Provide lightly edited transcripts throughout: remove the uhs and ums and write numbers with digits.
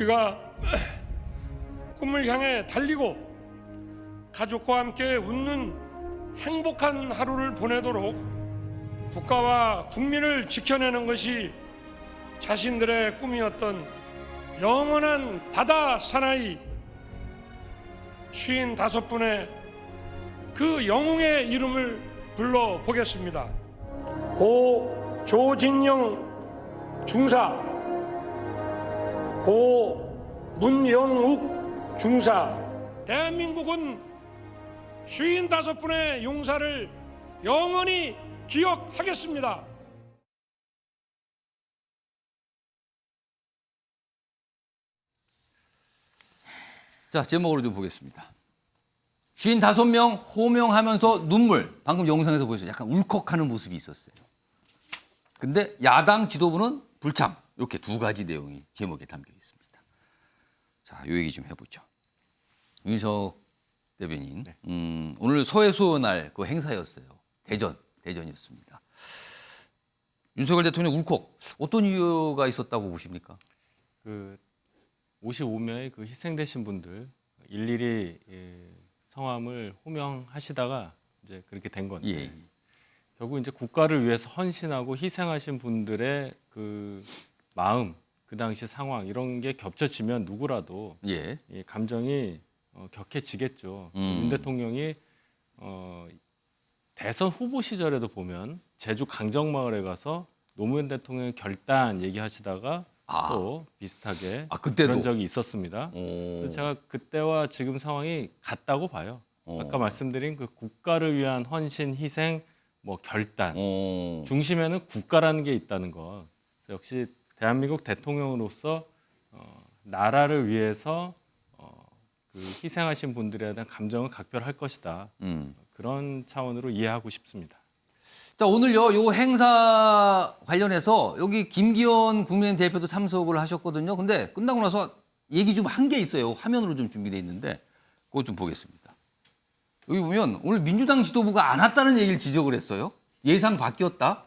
우리가 꿈을 향해 달리고 가족과 함께 웃는 행복한 하루를 보내도록 국가와 국민을 지켜내는 것이 자신들의 꿈이었던 영원한 바다 사나이 55분의 그 영웅의 이름을 불러보겠습니다. 고 조진영 중사, 고 문영욱 중사. 대한민국은 55분의 용사를 영원히 기억하겠습니다. 자, 제목으로 좀 보겠습니다. 55명 호명하면서 눈물. 방금 영상에서 보셨죠? 약간 울컥하는 모습이 있었어요. 근데 야당 지도부는 불참. 이렇게 두 가지 내용이 제목에 담겨 있습니다. 자, 이 얘기 좀 해보죠. 윤석 대변인, 네. 오늘 서해수호날 그 행사였어요. 대전이었습니다. 윤석열 대통령 울컥. 어떤 이유가 있었다고 보십니까? 55명의 그 희생되신 분들 일일이 성함을 호명하시다가 이제 그렇게 된 건데 예. 결국 이제 국가를 위해서 헌신하고 희생하신 분들의 그 마음, 그 당시 상황 이런 게 겹쳐지면 누구라도 예. 이 감정이 격해지겠죠. 윤 대통령이 대선 후보 시절에도 보면 제주 강정마을에 가서 노무현 대통령의 결단 얘기하시다가 또 비슷하게 그때도? 그런 적이 있었습니다. 그래서 제가 그때와 지금 상황이 같다고 봐요. 아까 말씀드린 그 국가를 위한 헌신, 희생, 뭐 결단 중심에는 국가라는 게 있다는 것. 그래서 역시 대한민국 대통령으로서 나라를 위해서 그 희생하신 분들에 대한 감정을 각별할 것이다. 그런 차원으로 이해하고 싶습니다. 자, 오늘요, 요 행사 관련해서 여기 김기현 국민의힘 대표도 참석을 하셨거든요. 근데 끝나고 나서 얘기 좀 한 게 있어요. 화면으로 좀 준비되어 있는데 그거 좀 보겠습니다. 여기 보면 오늘 민주당 지도부가 안 왔다는 얘기를 지적을 했어요. 예상 바뀌었다.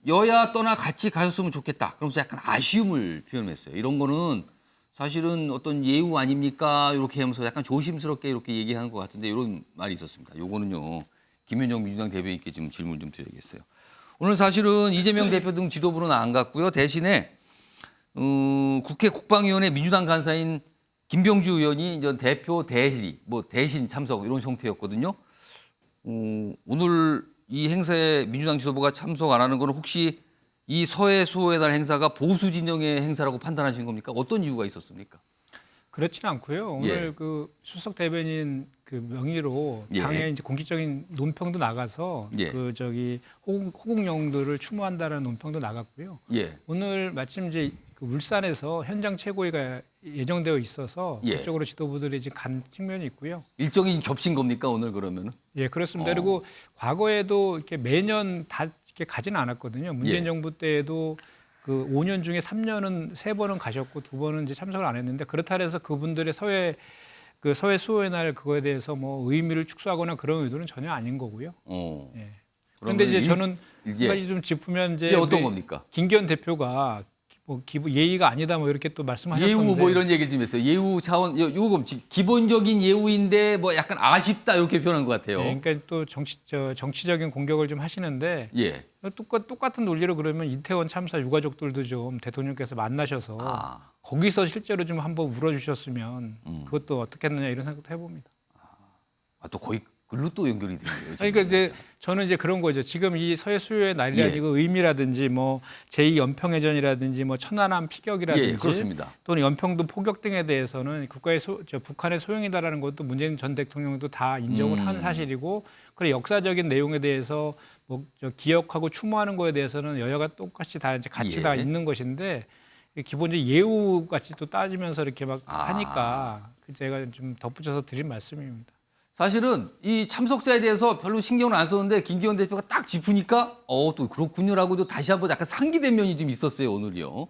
여야 떠나 같이 가셨으면 좋겠다. 그러면서 약간 아쉬움을 표현했어요. 이런 거는 사실은 어떤 예우 아닙니까? 이렇게 하면서 약간 조심스럽게 이렇게 얘기하는 것 같은데 이런 말이 있었습니다. 요거는요. 김현정 민주당 대변인께 좀 질문 좀 드려야겠어요. 오늘 사실은 이재명 대표 등 지도부는 안 갔고요. 대신에 국회 국방위원회 민주당 간사인 김병주 의원이 이제 대표 대신 참석 이런 형태였거든요. 오늘 이 행사에 민주당 지도부가 참석 안 하는 건 혹시 이 서해 수호의 날 행사가 보수 진영의 행사라고 판단하신 겁니까? 어떤 이유가 있었습니까? 그렇지는 않고요. 오늘 그 수석 대변인 그 명의로 당에 이제 공식적인 논평도 나가서 그 저기 호국영들을 추모한다는 논평도 나갔고요. 오늘 마침 이제 그 울산에서 현장 최고위가 예정되어 있어서 그쪽으로 지도부들이 이제 간 측면이 있고요. 일정이 겹친 겁니까 오늘 그러면은? 예, 그렇습니다. 그리고 과거에도 이렇게 매년 다 이렇게 가지는 않았거든요. 문재인 정부 때에도 그 5년 중에 3년은 3번은 가셨고 2번은 이제 참석을 안 했는데 그렇다 해서 그분들의 서해 수호의 날 그거에 대해서 뭐 의미를 축소하거나 그런 의도는 전혀 아닌 거고요. 예. 그런데 이제 저는 한 가지 좀 짚으면 이제 어떤 겁니까? 김기현 대표가 뭐 예의가 아니다 뭐 이렇게 또 말씀하셨는데 예우 뭐 이런 얘기를 좀 했어요. 예우 차원 요거 기본적인 예우인데 뭐 약간 아쉽다 이렇게 표현한 것 같아요. 네, 그러니까 또 정치적인 공격을 좀 하시는데 똑같은 논리로 그러면 이태원 참사 유가족들도 좀 대통령께서 만나셔서 거기서 실제로 좀 한번 울어주셨으면 그것도 어떻겠느냐 이런 생각도 해봅니다. 또 거의 글로 또 연결이 되는 거예요. 그러니까 이제 저는 이제 그런 거죠. 지금 이 서해 수요의 날이 아니고 의미라든지 뭐 제2연평해전이라든지 뭐 천안함 피격이라든지 그렇습니다. 또는 연평도 포격 등에 대해서는 북한의 소용이다라는 것도 문재인 전 대통령도 다 인정을 한 사실이고 그래 역사적인 내용에 대해서 뭐 기억하고 추모하는 거에 대해서는 여야가 똑같이 다 이제 같이 다 있는 것인데 기본적인 예우 같이 또 따지면서 이렇게 막 하니까 제가 좀 덧붙여서 드린 말씀입니다. 사실은 이 참석자에 대해서 별로 신경을 안 썼는데 김기현 대표가 딱 짚으니까 또 그렇군요라고도 다시 한번 약간 상기된 면이 좀 있었어요 오늘요.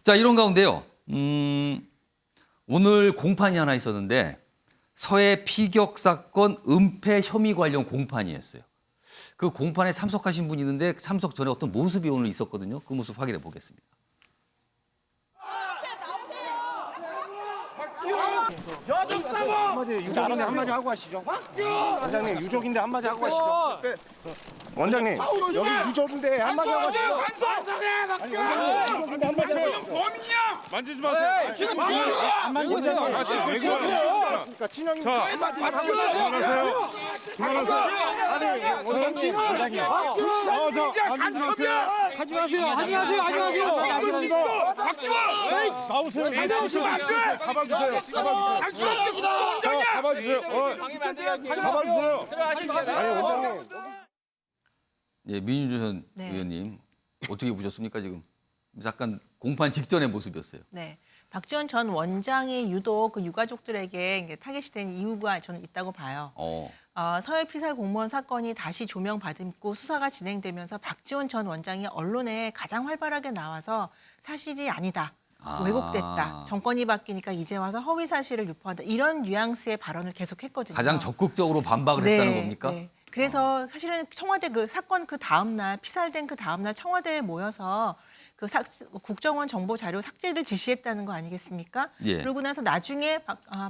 자 이런 가운데요. 오늘 공판이 하나 있었는데 서해 피격 사건 은폐 혐의 관련 공판이었어요. 그 공판에 참석하신 분이 있는데 참석 전에 어떤 모습이 오늘 있었거든요. 그 모습 확인해 보겠습니다. 한마디 유족인데 한마디 하고 가시죠. 원장님 유족인데 한마디 하고 가시죠. 원장님 여기 유족인데 한마디 하고 가시죠. 아니 원장님 유족인데 한마디 하고 가시죠. 만지지 마세요. 지금 한마디 하고 가시죠. 왜 그러세요? 친형님 한마디 하고 가시죠. 아니 원장님 하지 마세요. 나오세요. 잡아주세요. 아니 원장님 예, 민윤주 전 네. 의원님 어떻게 보셨습니까 지금? 약간 공판 직전의 모습이었어요. 네. 박지원 전 원장이 유독 그 유가족들에게 이게 타겟이 된 이유가 저는 있다고 봐요. 서해 피살 공무원 사건이 다시 조명받고 수사가 진행되면서 박지원 전 원장이 언론에 가장 활발하게 나와서 사실이 아니다. 왜곡됐다. 정권이 바뀌니까 이제 와서 허위 사실을 유포한다. 이런 뉘앙스의 발언을 계속했거든요. 가장 적극적으로 반박을 했다는 겁니까? 네. 그래서 사실은 청와대 그 사건 그 다음 날 피살된 그 다음 날 청와대에 모여서 그 국정원 정보 자료 삭제를 지시했다는 거 아니겠습니까? 예. 그러고 나서 나중에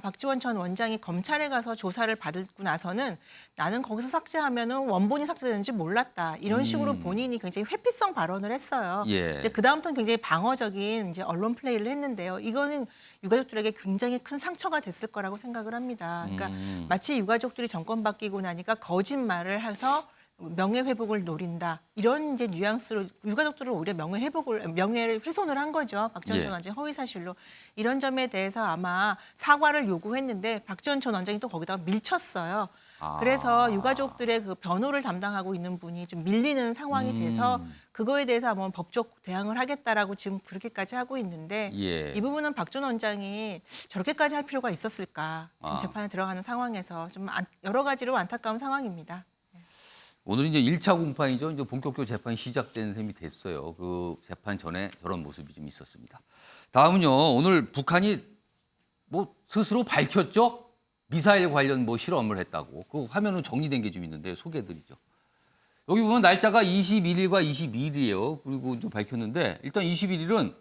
박지원 전 원장이 검찰에 가서 조사를 받고 나서는 나는 거기서 삭제하면은 원본이 삭제되는지 몰랐다. 이런 식으로 본인이 굉장히 회피성 발언을 했어요. 예. 이제 그 다음부터는 굉장히 방어적인 이제 언론 플레이를 했는데요. 이거는 유가족들에게 굉장히 큰 상처가 됐을 거라고 생각을 합니다. 그러니까 마치 유가족들이 정권 바뀌고 나니까 거짓말을 해서 명예 회복을 노린다 이런 이제 뉘앙스로 유가족들을 오히려 명예를 훼손을 한 거죠. 박지원 전 원장 허위 사실로 이런 점에 대해서 아마 사과를 요구했는데 박지원 전 원장이 또 거기다가 밀쳤어요. 그래서 유가족들의 그 변호를 담당하고 있는 분이 좀 밀리는 상황이 돼서 그거에 대해서 한번 법적 대항을 하겠다라고 지금 그렇게까지 하고 있는데 예. 이 부분은 박 전 원장이 저렇게까지 할 필요가 있었을까 지금 재판에 들어가는 상황에서 좀 여러 가지로 안타까운 상황입니다. 오늘 이제 1차 공판이죠. 이제 본격적으로 재판이 시작된 셈이 됐어요. 그 재판 전에 저런 모습이 좀 있었습니다. 다음은요. 오늘 북한이 뭐 스스로 밝혔죠. 미사일 관련 뭐 실험을 했다고. 그 화면은 정리된 게 좀 있는데 소개해드리죠. 여기 보면 날짜가 21일과 22일이에요. 그리고 좀 밝혔는데 일단 21일은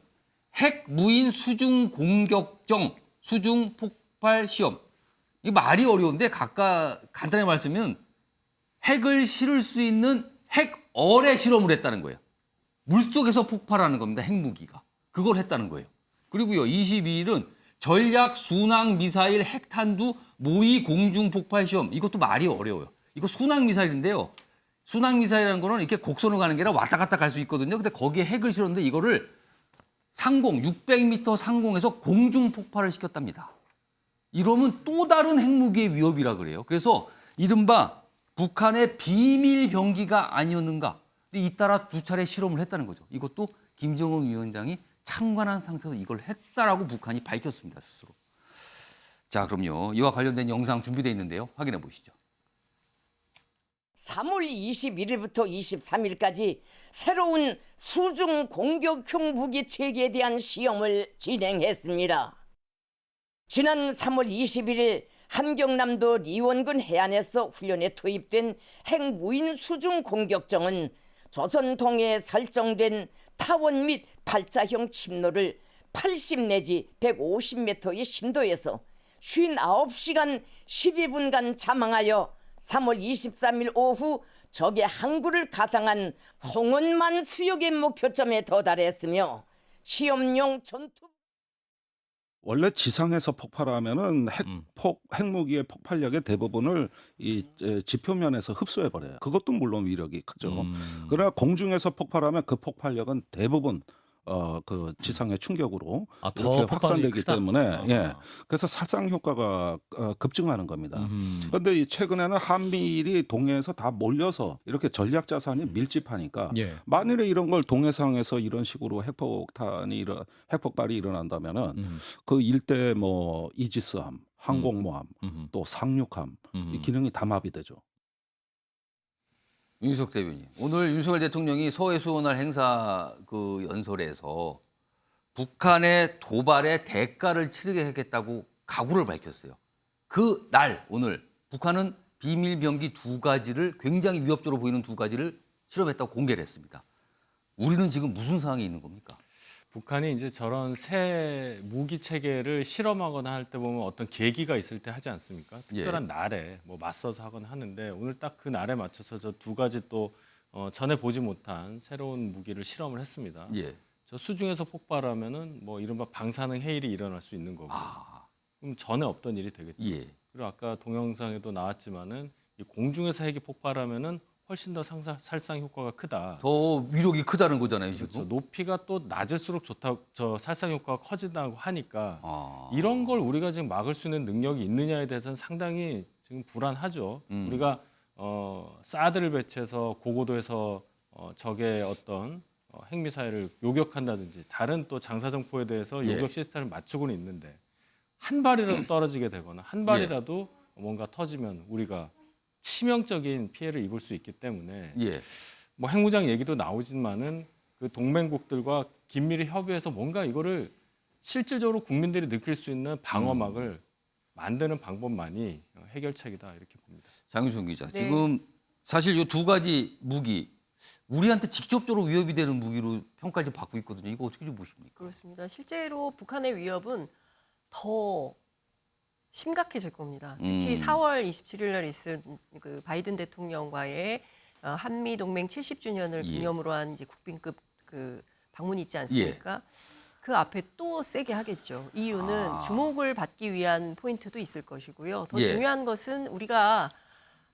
핵 무인 수중 공격정 수중 폭발 시험. 이 말이 어려운데 각각 간단히 말씀하면 핵을 실을 수 있는 핵어뢰 실험을 했다는 거예요. 물속에서 폭발하는 겁니다. 핵무기가. 그걸 했다는 거예요. 그리고요. 22일은 전략 순항 미사일 핵탄두 모의 공중 폭발 시험. 이것도 말이 어려워요. 이거 순항 미사일인데요. 순항 미사일이라는 거는 이렇게 곡선으로 가는 게 아니라 왔다 갔다 갈 수 있거든요. 근데 거기에 핵을 실었는데 이거를 상공 600m 상공에서 공중 폭발을 시켰답니다. 이러면 또 다른 핵무기의 위협이라 그래요. 그래서 이른바 북한의 비밀 병기가 아니었는가. 근데 잇따라 두 차례 실험을 했다는 거죠. 이것도 김정은 위원장이 참관한 상태에서 이걸 했다라고 북한이 밝혔습니다. 스스로. 자, 그럼요. 이와 관련된 영상 준비되어 있는데요. 확인해 보시죠. 3월 21일부터 23일까지 새로운 수중 공격형 무기 체계에 대한 시험을 진행했습니다. 지난 3월 21일 함경남도 리원군 해안에서 훈련에 투입된 핵무인 수중 공격정은 조선 동해에 설정된 타원 및 발자형 침노를 80 내지 150m의 심도에서 59시간 12분간 잠항하여 3월 23일 오후 적의 항구를 가상한 홍원만 수역의 목표점에 도달했으며 시험용 전투 원래 지상에서 폭발하면은 핵무기의 폭발력의 대부분을 이 지표면에서 흡수해 버려요. 그것도 물론 위력이 크죠. 그러나 공중에서 폭발하면 그 폭발력은 대부분 그 지상의 충격으로 이렇게 확산되기 때문에 예. 그래서 살상 효과가 급증하는 겁니다. 그런데 최근에는 한미일이 동해에서 다 몰려서 이렇게 전략 자산이 밀집하니까 만일에 이런 걸 동해상에서 이런 식으로 핵폭발이 일어난다면은 그 일대 뭐 이지스함, 항공모함, 또 상륙함 이 기능이 다 마비되죠. 윤석 대변인. 오늘 윤석열 대통령이 서해 수원할 행사 그 연설에서 북한의 도발에 대가를 치르게 하겠다고 각오를 밝혔어요. 그 날 오늘 북한은 비밀 병기 2가지를 굉장히 위협적으로 보이는 2가지를 실험했다고 공개를 했습니다. 우리는 지금 무슨 상황에 있는 겁니까? 북한이 이제 저런 새 무기 체계를 실험하거나 할 때 보면 어떤 계기가 있을 때 하지 않습니까? 특별한 날에 뭐 맞서서 하거나 하는데 오늘 딱 그 날에 맞춰서 저 두 가지 또 전에 보지 못한 새로운 무기를 실험을 했습니다. 예. 저 수중에서 폭발하면은 뭐 이른바 방사능 해일이 일어날 수 있는 거고, 그럼 전에 없던 일이 되겠죠. 예. 그리고 아까 동영상에도 나왔지만은 이 공중에서 핵이 폭발하면은 훨씬 더 살상 효과가 크다. 더 위력이 크다는 거잖아요, 지금. 그렇죠. 높이가 또 낮을수록 좋다. 저 살상 효과가 커진다고 하니까 아. 이런 걸 우리가 지금 막을 수 있는 능력이 있느냐에 대해서는 상당히 지금 불안하죠. 우리가 사드를 배치해서 고고도에서 적의 어떤 핵미사일을 요격한다든지 다른 또 장사정포에 대해서 예. 요격 시스템을 맞추고는 있는데 한 발이라도 떨어지게 되거나 한 발이라도 뭔가 터지면 우리가 치명적인 피해를 입을 수 있기 때문에 예. 뭐 핵무장 얘기도 나오지만은 그 동맹국들과 긴밀히 협의해서 뭔가 이거를 실질적으로 국민들이 느낄 수 있는 방어막을 만드는 방법만이 해결책이다 이렇게 봅니다. 장윤선 기자, 네. 지금 사실 이 두 가지 무기 우리한테 직접적으로 위협이 되는 무기로 평가를 좀 받고 있거든요. 이거 어떻게 좀 보십니까? 그렇습니다. 실제로 북한의 위협은 더 심각해질 겁니다. 특히 4월 27일 날 있은 그 바이든 대통령과의 한미 동맹 70주년을 예. 기념으로 한 이제 국빈급 그 방문이 있지 않습니까? 그 앞에 또 세게 하겠죠. 이유는 주목을 받기 위한 포인트도 있을 것이고요. 더 예. 중요한 것은 우리가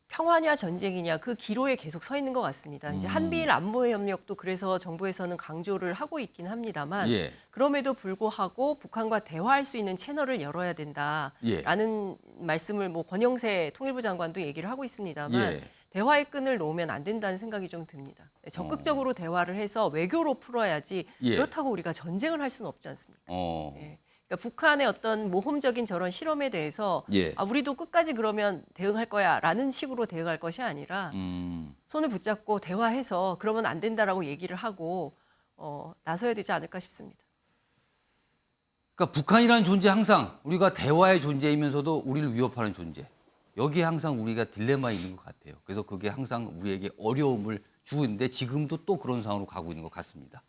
평화냐 전쟁이냐 그 기로에 계속 서 있는 것 같습니다. 이제 한미일 안보 협력도 그래서 정부에서는 강조를 하고 있긴 합니다만 예. 그럼에도 불구하고 북한과 대화할 수 있는 채널을 열어야 된다라는 말씀을 뭐 권영세 통일부 장관도 얘기를 하고 있습니다만 예. 대화의 끈을 놓으면 안 된다는 생각이 좀 듭니다. 적극적으로 대화를 해서 외교로 풀어야지 예. 그렇다고 우리가 전쟁을 할 수는 없지 않습니까? 어. 예. 그러니까 북한의 어떤 모험적인 저런 실험에 대해서 예. 우리도 끝까지 그러면 대응할 거야라는 식으로 대응할 것이 아니라 손을 붙잡고 대화해서 그러면 안 된다라고 얘기를 하고 나서야 되지 않을까 싶습니다. 그러니까 북한이라는 존재 항상 우리가 대화의 존재이면서도 우리를 위협하는 존재. 여기에 항상 우리가 딜레마에 있는 것 같아요. 그래서 그게 항상 우리에게 어려움을 주고 있는데 지금도 또 그런 상황으로 가고 있는 것 같습니다.